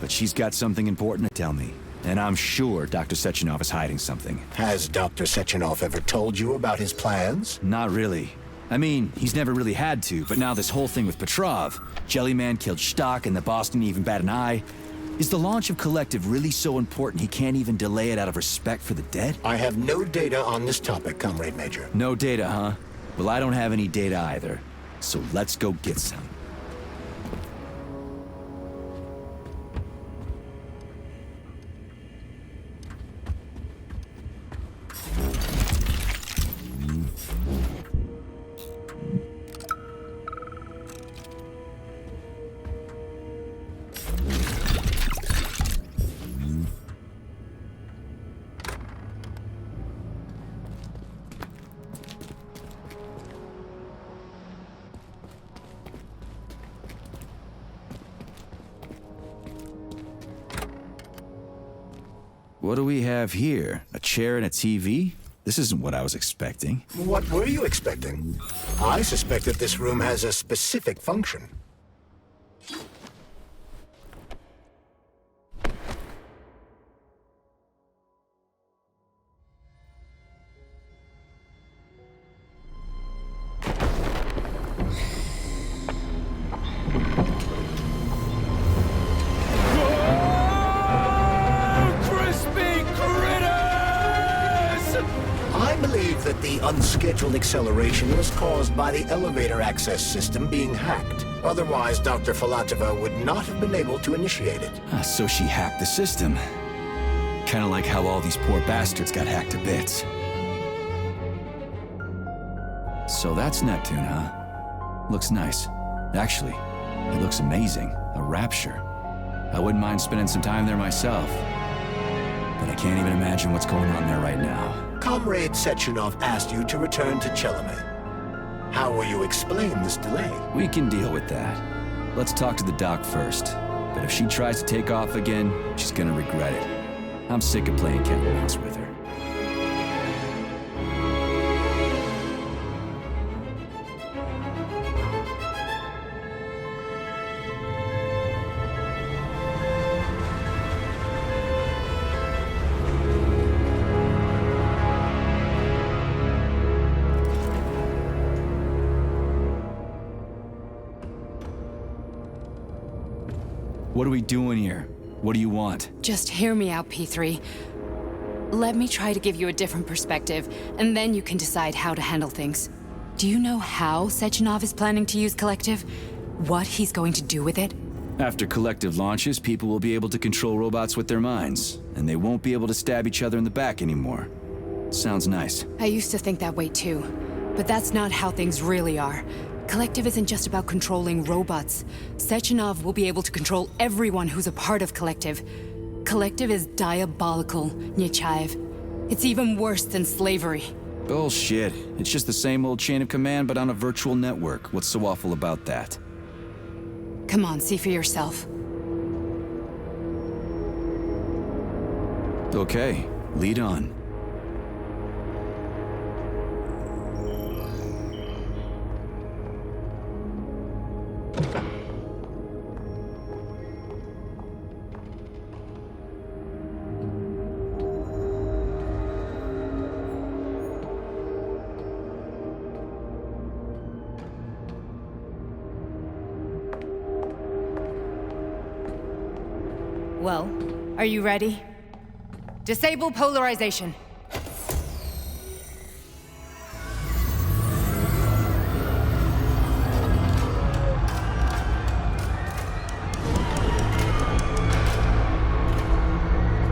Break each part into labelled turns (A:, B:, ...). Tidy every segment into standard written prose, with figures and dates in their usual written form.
A: but she's got something important to tell me. And I'm sure Dr. Sechenov is hiding something.
B: Has Dr. Sechenov ever told you about his plans?
A: Not really. I mean, he's never really had to, but now this whole thing with Petrov, Jellyman killed Stock and the boss didn't even bat an eye. Is the launch of Collective really so important he can't even delay it out of respect for the dead?
B: I have no data on this topic, Comrade Major.
A: No data, huh? Well, I don't have any data either. So let's go get some. What do we have here? A chair and a TV? This isn't what I was expecting.
B: What were you expecting? I suspect that this room has a specific function. Unscheduled acceleration was caused by the elevator access system being hacked. Otherwise, Dr. Filatova would not have been able to initiate it.
A: So she hacked the system. Kinda like how all these poor bastards got hacked to bits. So that's Neptune, huh? Looks nice. Actually, it looks amazing. A rapture. I wouldn't mind spending some time there myself. But I can't even imagine what's going on there right now.
B: Comrade Sechenov asked you to return to Chelome. How will you explain this delay?
A: We can deal with that. Let's talk to the doc first. But if she tries to take off again, she's gonna regret it. I'm sick of playing cat and mouse with her. What are we doing here? What do you want?
C: Just hear me out, P3. Let me try to give you a different perspective, and then you can decide how to handle things. Do you know how Sechenov is planning to use Collective? What he's going to do with it?
A: After Collective launches, people will be able to control robots with their minds, and they won't be able to stab each other in the back anymore. Sounds nice.
C: I used to think that way too, but that's not how things really are. Collective isn't just about controlling robots. Sechenov will be able to control everyone who's a part of Collective. Collective is diabolical, Nechayev. It's even worse than slavery.
A: Bullshit. It's just the same old chain of command, but on a virtual network. What's so awful about that?
C: Come on, see for yourself.
A: Okay, lead on.
C: Well, are you ready? Disable polarization.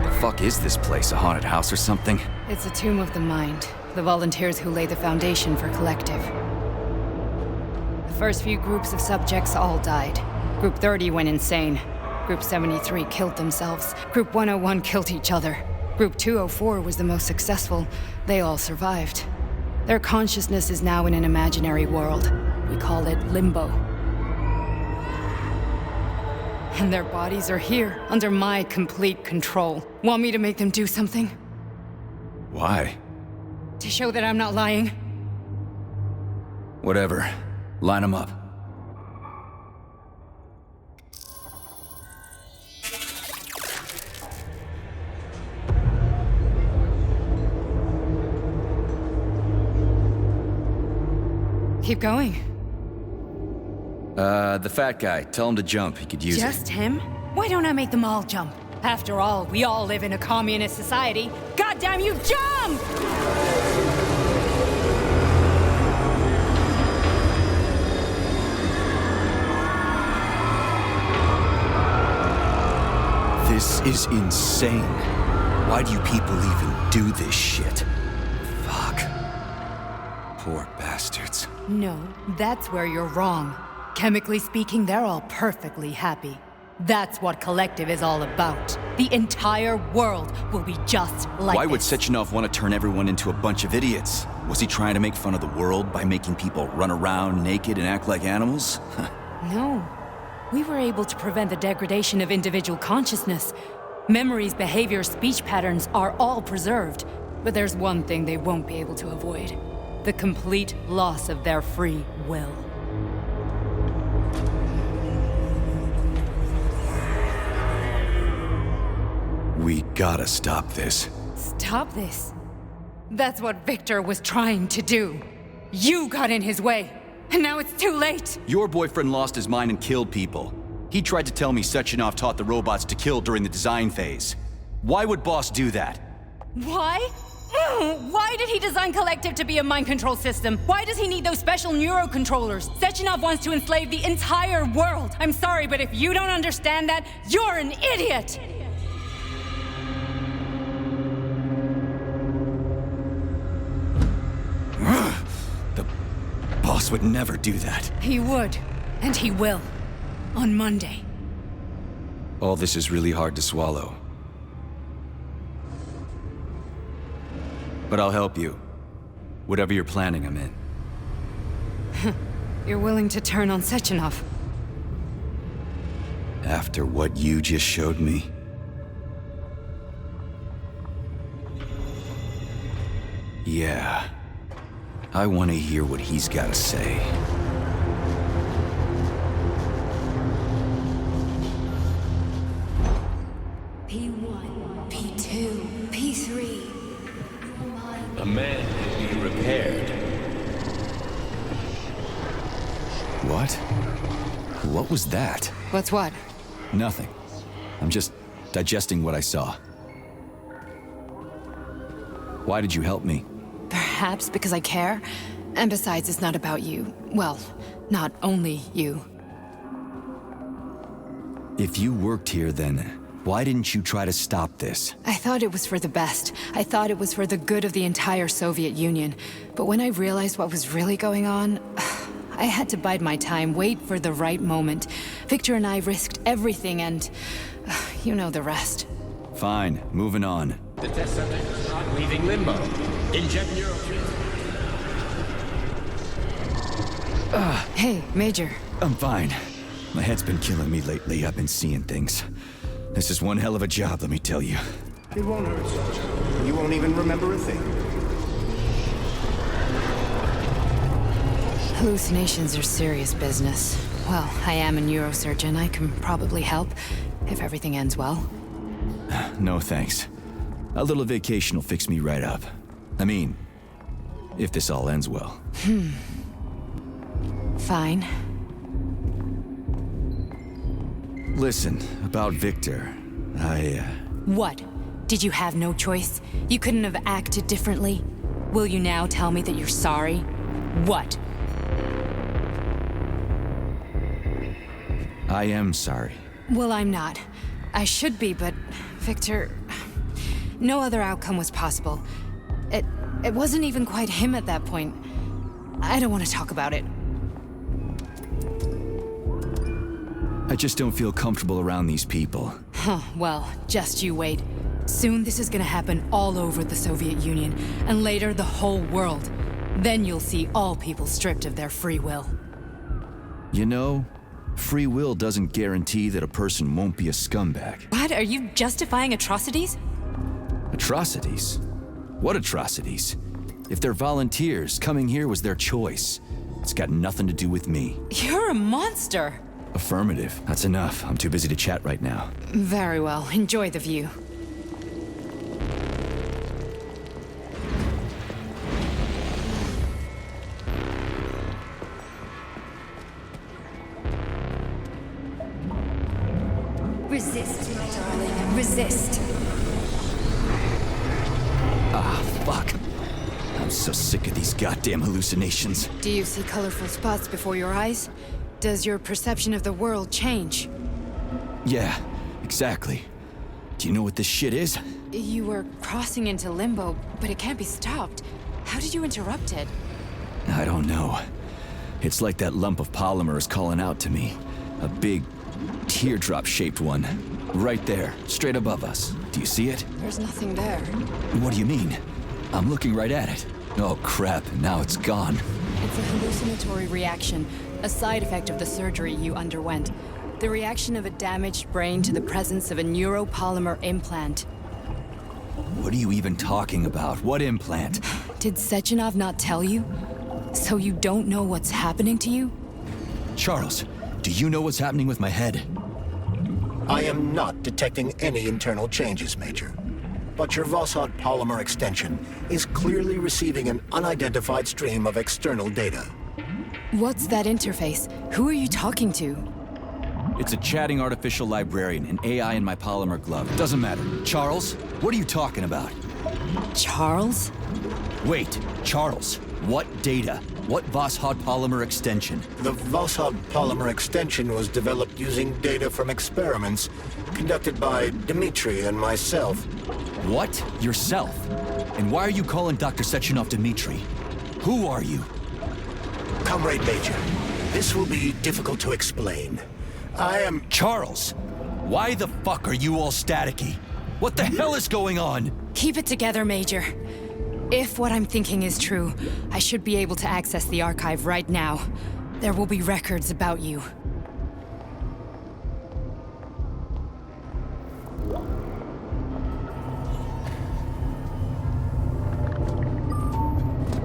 A: The fuck is this place? A haunted house or something?
C: It's a tomb of the mind. The volunteers who lay the foundation for Collective. The first few groups of subjects all died. Group 30 went insane. Group 73 killed themselves. Group 101 killed each other. Group 204 was the most successful. They all survived. Their consciousness is now in an imaginary world. We call it Limbo. And their bodies are here, under my complete control. Want me to make them do something?
A: Why?
C: To show that I'm not lying?
A: Whatever. Line them up.
C: Keep going.
A: The fat guy. Tell him to jump. He could use it.
C: Just him? Why don't I make them all jump? After all, we all live in a communist society. Goddamn you, jump!
A: This is insane. Why do you people even do this shit? Fuck. Poor bastards.
C: No, that's where you're wrong. Chemically speaking, they're all perfectly happy. That's what Collective is all about. The entire world will be just like
A: Why would
C: this.
A: Sechenov want to turn everyone into a bunch of idiots? Was he trying to make fun of the world by making people run around naked and act like animals?
C: No. We were able to prevent the degradation of individual consciousness. Memories, behavior, speech patterns are all preserved. But there's one thing they won't be able to avoid. The complete loss of their free will.
A: We gotta stop this.
C: Stop this. That's what Victor was trying to do. You got in his way, and now it's too late.
A: Your boyfriend lost his mind and killed people. He tried to tell me Sechenov taught the robots to kill during the design phase. Why would Boss do that?
C: Why? Why did he design Collective to be a mind control system? Why does he need those special neurocontrollers? Sechenov wants to enslave the entire world. I'm sorry, but if you don't understand that, you're an idiot!
A: The boss would never do that.
C: He would, and he will. On Monday.
A: All this is really hard to swallow. But I'll help you. Whatever you're planning, I'm in.
C: You're willing to turn on Sechenov?
A: After what you just showed me? Yeah. I want to hear what he's got to say.
C: P1, P2, P3.
D: A man can be repaired.
A: What? What was that?
C: What's what?
A: Nothing. I'm just digesting what I saw. Why did you help me?
C: Perhaps because I care. And besides, it's not about you. Well, not only you.
A: If you worked here, then why didn't you try to stop this?
C: I thought it was for the best. I thought it was for the good of the entire Soviet Union. But when I realized what was really going on, I had to bide my time, wait for the right moment. Victor and I risked everything and you know the rest.
A: Fine, moving on.
D: The test subject is not leaving limbo. Inject neurotransmitter.
C: Hey, Major.
A: I'm fine. My head's been killing me lately. I've been seeing things. This is one hell of a job, let me tell you.
B: It won't hurt, Sergeant. You won't even remember a thing.
C: Hallucinations are serious business. Well, I am a neurosurgeon. I can probably help, if everything ends well.
A: No thanks. A little vacation will fix me right up. I mean, if this all ends well.
C: Fine.
A: Listen, about Victor,
C: What? Did you have no choice? You couldn't have acted differently? Will you now tell me that you're sorry? What?
A: I am sorry.
C: Well, I'm not. I should be, but Victor... No other outcome was possible. It wasn't even quite him at that point. I don't want to talk about it.
A: I just don't feel comfortable around these people.
C: Huh, well, just you wait. Soon this is gonna happen all over the Soviet Union, and later the whole world. Then you'll see all people stripped of their free will.
A: You know, free will doesn't guarantee that a person won't be a scumbag.
C: What? Are you justifying atrocities?
A: Atrocities? What atrocities? If they're volunteers, coming here was their choice. It's got nothing to do with me.
C: You're a monster!
A: Affirmative. That's enough. I'm too busy to chat right now.
C: Very well. Enjoy the view. Resist, my darling. Resist.
A: Ah, fuck. I'm so sick of these goddamn hallucinations.
C: Do you see colorful spots before your eyes? Does your perception of the world change?
A: Yeah, exactly. Do you know what this shit is?
C: You were crossing into limbo, but it can't be stopped. How did you interrupt it?
A: I don't know. It's like that lump of polymer is calling out to me. A big, teardrop-shaped one. Right there, straight above us. Do you see it?
C: There's nothing there.
A: What do you mean? I'm looking right at it. Oh crap, now it's gone.
C: It's a hallucinatory reaction, a side effect of the surgery you underwent. The reaction of a damaged brain to the presence of a neuropolymer implant.
A: What are you even talking about? What implant?
C: Did Sechenov not tell you? So you don't know what's happening to you?
A: Charles, do you know what's happening with my head?
B: I am not detecting any internal changes, Major. But your Vossot polymer extension is clearly receiving an unidentified stream of external data.
C: What's that interface? Who are you talking to?
A: It's a chatting artificial librarian, an AI in my Polymer Glove. Doesn't matter. Charles, what are you talking about?
C: Charles?
A: Wait, Charles, what data? What Vossot polymer extension?
B: The Vossot polymer extension was developed using data from experiments conducted by Dmitri and myself.
A: What? Yourself? And why are you calling Dr. Sechenov Dmitri? Who are you?
B: Comrade Major, this will be difficult to explain. I am...
A: Charles, why the fuck are you all staticky? What the hell is going on?
C: Keep it together, Major. If what I'm thinking is true, I should be able to access the archive right now. There will be records about you.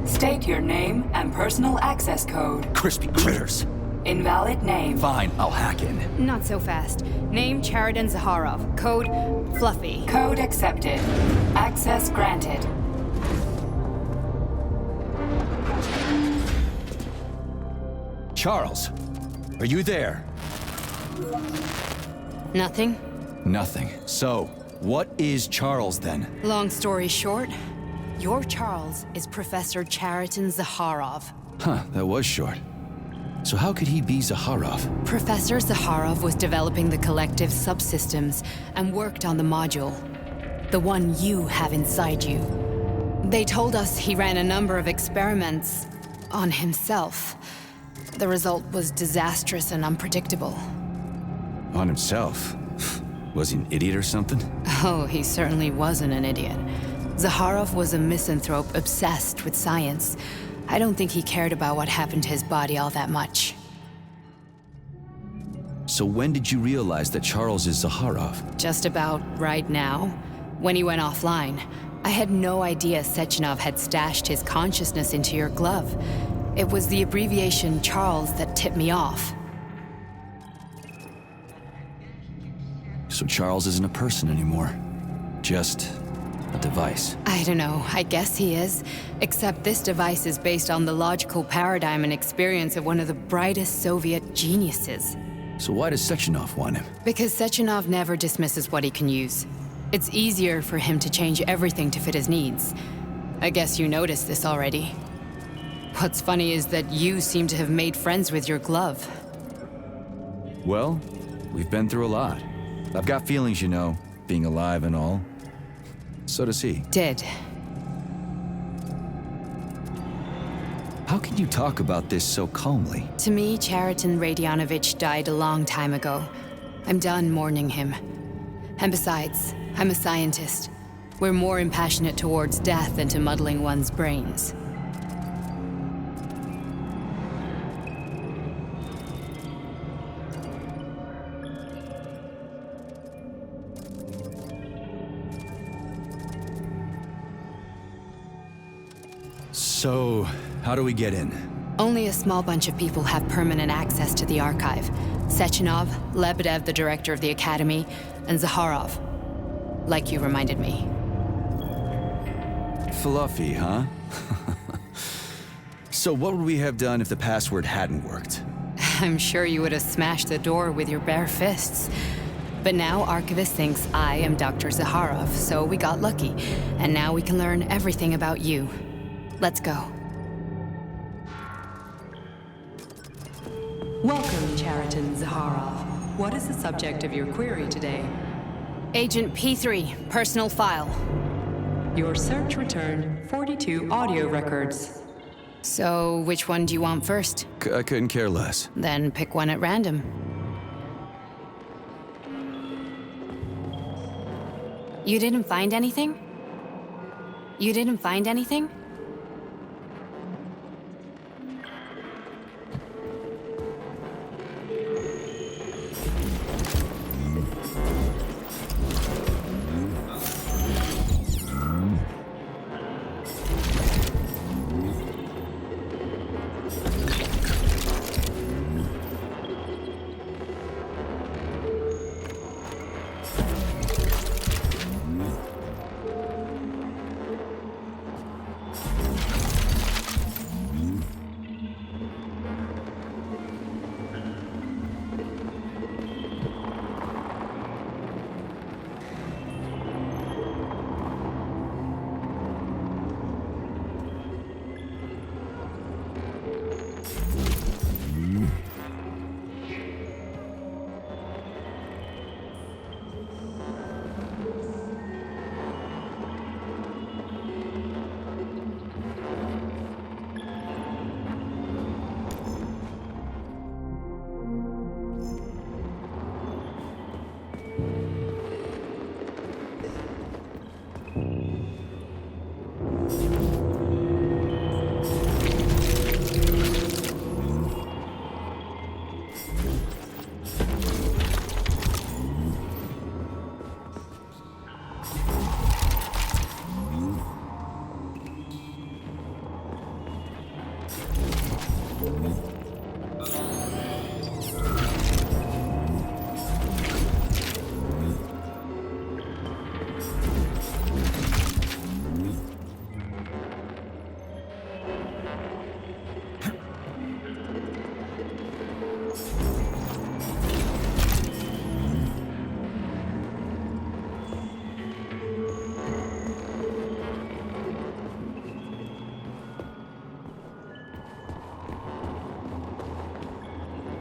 E: State your name and personal access code.
A: Crispy critters.
E: Invalid name.
A: Fine, I'll hack in.
C: Not so fast. Name Chariton Zaharov. Code Fluffy.
E: Code accepted. Access granted.
A: Charles, are you there?
C: Nothing?
A: Nothing. So, what is Charles then?
C: Long story short, your Charles is Professor Chariton Zaharov.
A: Huh, that was short. So how could he be Zaharov?
C: Professor Zaharov was developing the collective subsystems and worked on the module. The one you have inside you. They told us he ran a number of experiments on himself. The result was disastrous and unpredictable.
A: On himself? Was he an idiot or something?
C: Oh, he certainly wasn't an idiot. Zaharov was a misanthrope obsessed with science. I don't think he cared about what happened to his body all that much.
A: So when did you realize that Charles is Zaharov?
C: Just about right now, when he went offline. I had no idea Sechenov had stashed his consciousness into your glove. It was the abbreviation Charles that tipped me off.
A: So Charles isn't a person anymore. Just a device.
C: I don't know, I guess he is. Except this device is based on the logical paradigm and experience of one of the brightest Soviet geniuses.
A: So why does Sechenov want him?
C: Because Sechenov never dismisses what he can use. It's easier for him to change everything to fit his needs. I guess you noticed this already. What's funny is that you seem to have made friends with your glove.
A: Well, we've been through a lot. I've got feelings, you know, being alive and all. So does he.
C: Did.
A: How can you talk about this so calmly?
C: To me, Chariton Radionovich died a long time ago. I'm done mourning him. And besides, I'm a scientist. We're more impassionate towards death than to muddling one's brains.
A: So, how do we get in?
C: Only a small bunch of people have permanent access to the archive. Sechenov, Lebedev, the director of the Academy, and Zaharov. Like you reminded me.
A: Fluffy, huh? So what would we have done if the password hadn't worked?
C: I'm sure you would have smashed the door with your bare fists. But now Archivist thinks I am Dr. Zaharov, so we got lucky. And now we can learn everything about you. Let's go.
F: Welcome, Chariton Zaharov. What is the subject of your query today?
C: Agent P3, personal file.
F: Your search returned 42 audio records.
C: So, which one do you want first?
A: I couldn't care less.
C: Then pick one at random. You didn't find anything? You didn't find anything?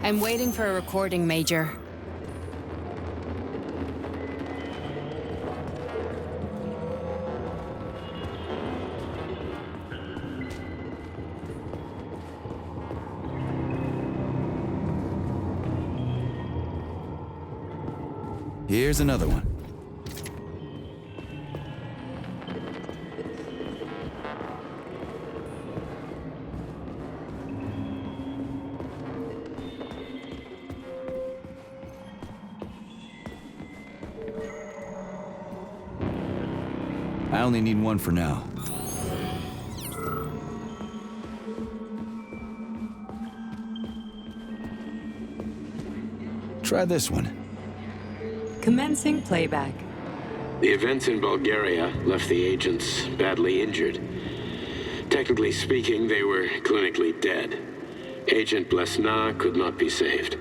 C: I'm waiting for a recording, Major.
A: Here's another one. I only need one for now. Try this one.
F: Commencing playback.
G: The events in Bulgaria left the agents badly injured. Technically speaking, they were clinically dead. Agent Blesna could not be saved.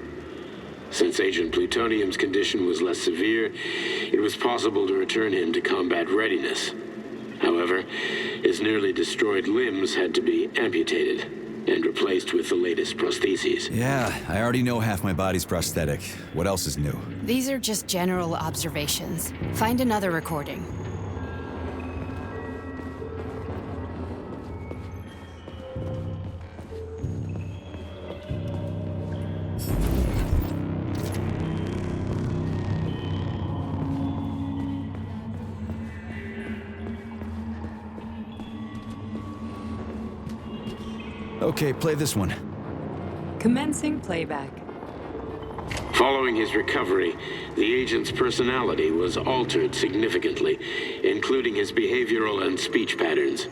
G: Since Agent Plutonium's condition was less severe, it was possible to return him to combat readiness. However, his nearly destroyed limbs had to be amputated and replaced with the latest prostheses.
A: Yeah, I already know half my body's prosthetic. What else is new?
C: These are just general observations. Find another recording.
A: Okay, play this one.
F: Commencing playback.
G: Following his recovery, the agent's personality was altered significantly, including his behavioral and speech patterns.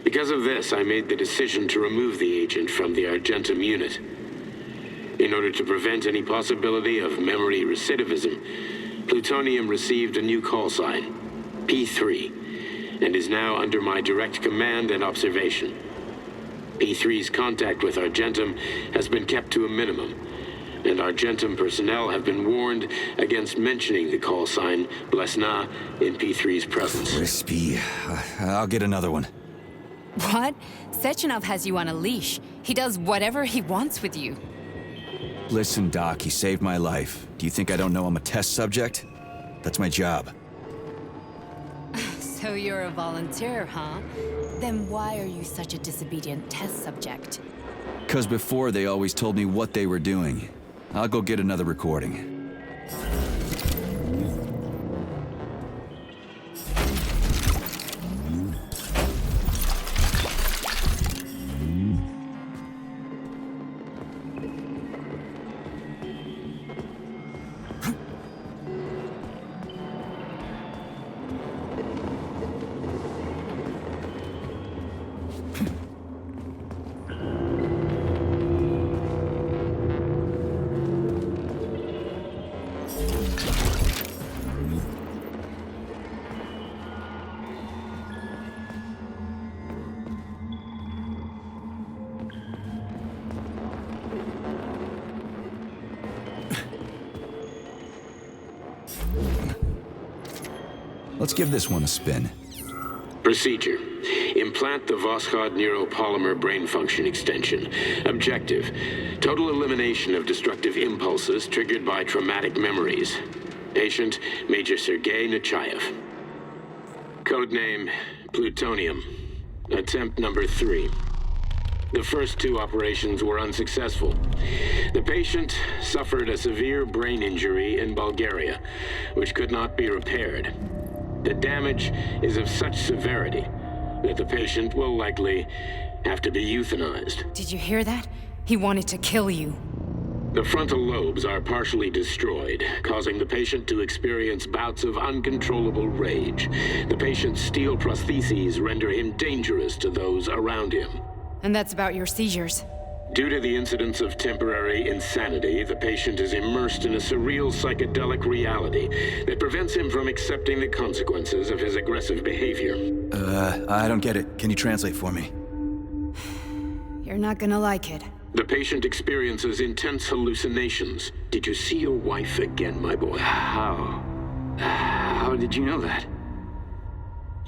G: Because of this, I made the decision to remove the agent from the Argentum unit. In order to prevent any possibility of memory recidivism, Plutonium received a new call sign, P3, and is now under my direct command and observation. P3's contact with Argentum has been kept to a minimum, and Argentum personnel have been warned against mentioning the call sign Blesna in P3's presence.
A: Crispy. I'll get another one.
C: What? Sechenov has you on a leash. He does whatever he wants with you.
A: Listen, Doc, he saved my life. Do you think I don't know I'm a test subject? That's my job.
C: So you're a volunteer, huh? Then why are you such a disobedient test subject?
A: 'Cause before they always told me what they were doing. I'll go get another recording. Let's give this one a spin.
G: Procedure. Implant the Voskhod neuropolymer brain function extension. Objective. Total elimination of destructive impulses triggered by traumatic memories. Patient, Major Sergei Nechayev. Codename, Plutonium. Attempt number 3. The first 2 operations were unsuccessful. The patient suffered a severe brain injury in Bulgaria, which could not be repaired. The damage is of such severity that the patient will likely have to be euthanized.
C: Did you hear that? He wanted to kill you.
G: The frontal lobes are partially destroyed, causing the patient to experience bouts of uncontrollable rage. The patient's steel prostheses render him dangerous to those around him.
C: And that's about your seizures.
G: Due to the incidence of temporary insanity, the patient is immersed in a surreal psychedelic reality that prevents him from accepting the consequences of his aggressive behavior.
A: I don't get it. Can you translate for me?
C: You're not gonna like it.
G: The patient experiences intense hallucinations. Did you see your wife again, my boy?
A: How did you know that?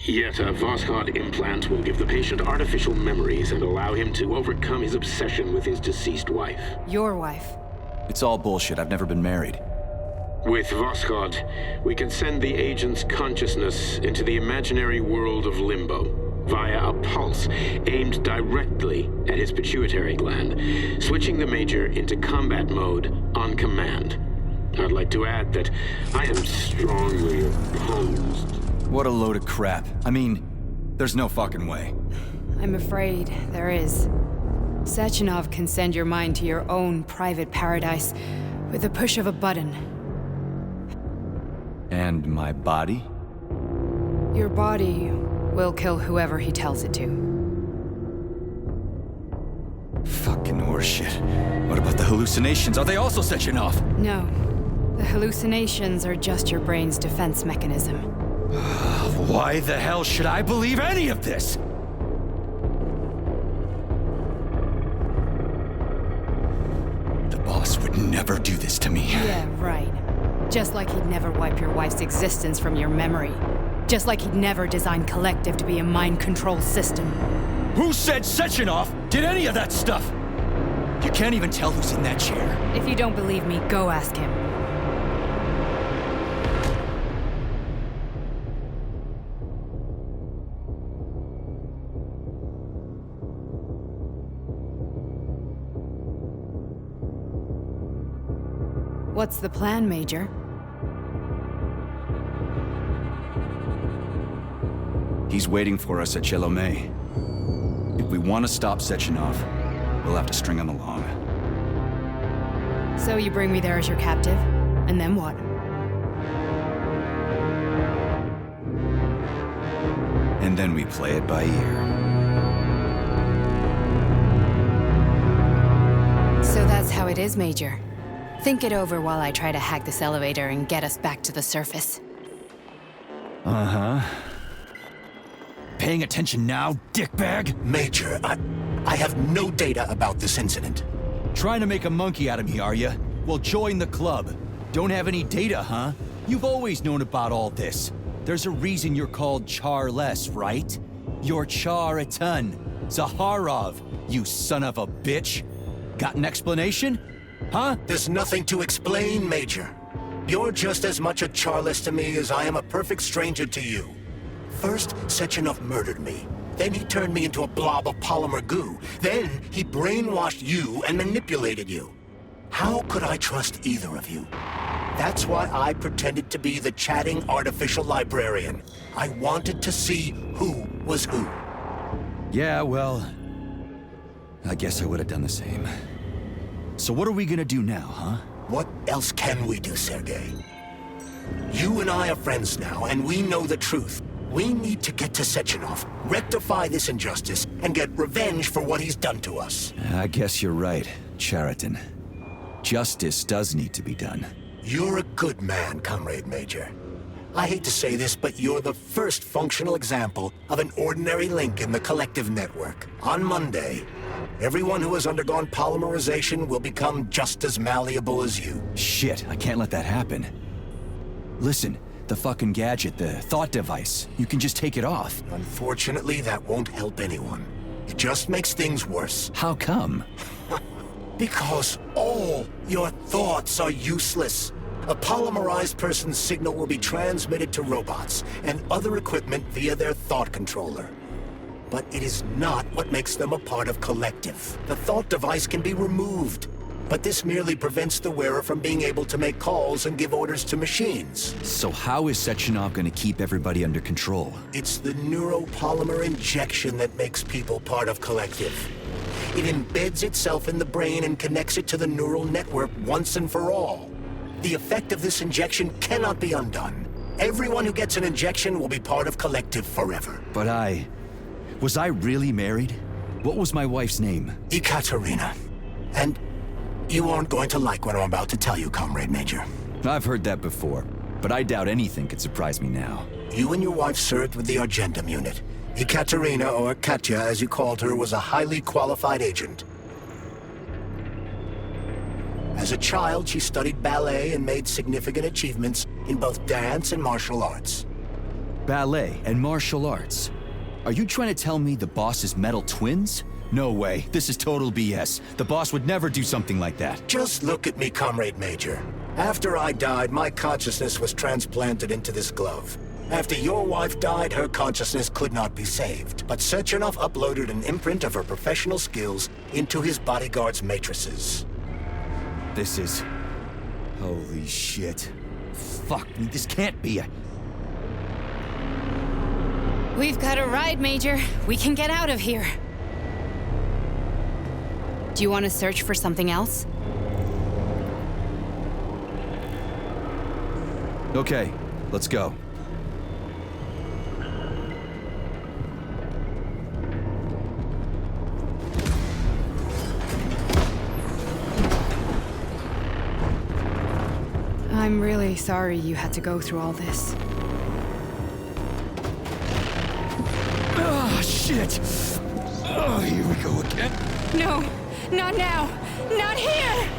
G: Yet a Voskhod implant will give the patient artificial memories and allow him to overcome his obsession with his deceased wife.
C: Your wife.
A: It's all bullshit. I've never been married.
G: With Voskhod, we can send the agent's consciousness into the imaginary world of limbo via a pulse aimed directly at his pituitary gland, switching the Major into combat mode on command. I'd like to add that I am strongly opposed.
A: What a load of crap. I mean, there's no fucking way.
C: I'm afraid there is. Sechenov can send your mind to your own private paradise with the push of a button.
A: And my body?
C: Your body will kill whoever he tells it to.
A: Fucking horseshit. What about the hallucinations? Are they also Sechenov?
C: No. The hallucinations are just your brain's defense mechanism.
A: Why the hell should I believe any of this? The boss would never do this to me.
C: Yeah, right. Just like he'd never wipe your wife's existence from your memory. Just like he'd never design Collective to be a mind control system.
A: Who said Sechenov did any of that stuff? You can't even tell who's in that chair.
C: If you don't believe me, go ask him. What's the plan, Major?
A: He's waiting for us at Chelomey. If we want to stop Sechenov, we'll have to string him along.
C: So you bring me there as your captive, and then what?
A: And then we play it by ear.
C: So that's how it is, Major. Think it over while I try to hack this elevator and get us back to the surface.
A: Uh-huh. Paying attention now, dickbag?
B: Major, I have no data about this incident.
A: Trying to make a monkey out of me, are you? Well, join the club. Don't have any data, huh? You've always known about all this. There's a reason you're called Charless, right? You're Char-a-ton. Zaharov, you son of a bitch. Got an explanation? Huh?
B: There's nothing to explain, Major. You're just as much a Charless to me as I am a perfect stranger to you. First, Sechenov murdered me. Then he turned me into a blob of polymer goo. Then he brainwashed you and manipulated you. How could I trust either of you? That's why I pretended to be the chatting artificial librarian. I wanted to see who was who.
A: Yeah, well, I guess I would have done the same. So what are we gonna do now, huh?
B: What else can we do, Sergei? You and I are friends now, and we know the truth. We need to get to Sechenov, rectify this injustice, and get revenge for what he's done to us.
A: I guess you're right, Chariton. Justice does need to be done.
B: You're a good man, Comrade Major. I hate to say this, but you're the first functional example of an ordinary link in the collective network. On Monday, everyone who has undergone polymerization will become just as malleable as you.
A: Shit, I can't let that happen. Listen, the fucking gadget, the thought device, you can just take it off.
B: Unfortunately, that won't help anyone. It just makes things worse.
A: How come?
B: Because all your thoughts are useless. A polymerized person's signal will be transmitted to robots and other equipment via their thought controller. But it is not what makes them a part of collective. The thought device can be removed, but this merely prevents the wearer from being able to make calls and give orders to machines.
A: So how is Sechenov gonna keep everybody under control?
B: It's the neuropolymer injection that makes people part of collective. It embeds itself in the brain and connects it to the neural network once and for all. The effect of this injection cannot be undone. Everyone who gets an injection will be part of collective forever.
A: But was I really married? What was my wife's name?
B: Ekaterina. And you aren't going to like what I'm about to tell you, Comrade Major.
A: I've heard that before, but I doubt anything could surprise me now.
B: You and your wife served with the Argentum unit. Ekaterina, or Katya as you called her, was a highly qualified agent. As a child, she studied ballet and made significant achievements in both dance and martial arts.
A: Ballet and martial arts? Are you trying to tell me the boss is metal twins? No way, this is total BS. The boss would never do something like that.
B: Just look at me, Comrade Major. After I died, my consciousness was transplanted into this glove. After your wife died, her consciousness could not be saved. But Sechenov uploaded an imprint of her professional skills into his bodyguard's matrices.
A: This is... holy shit. Fuck me, this can't be a...
C: We've got a ride, Major. We can get out of here. Do you want to search for something else?
A: Okay, let's go.
C: I'm really sorry you had to go through all this.
A: Oh, shit! Oh, here we go again.
C: No, not now! Not here!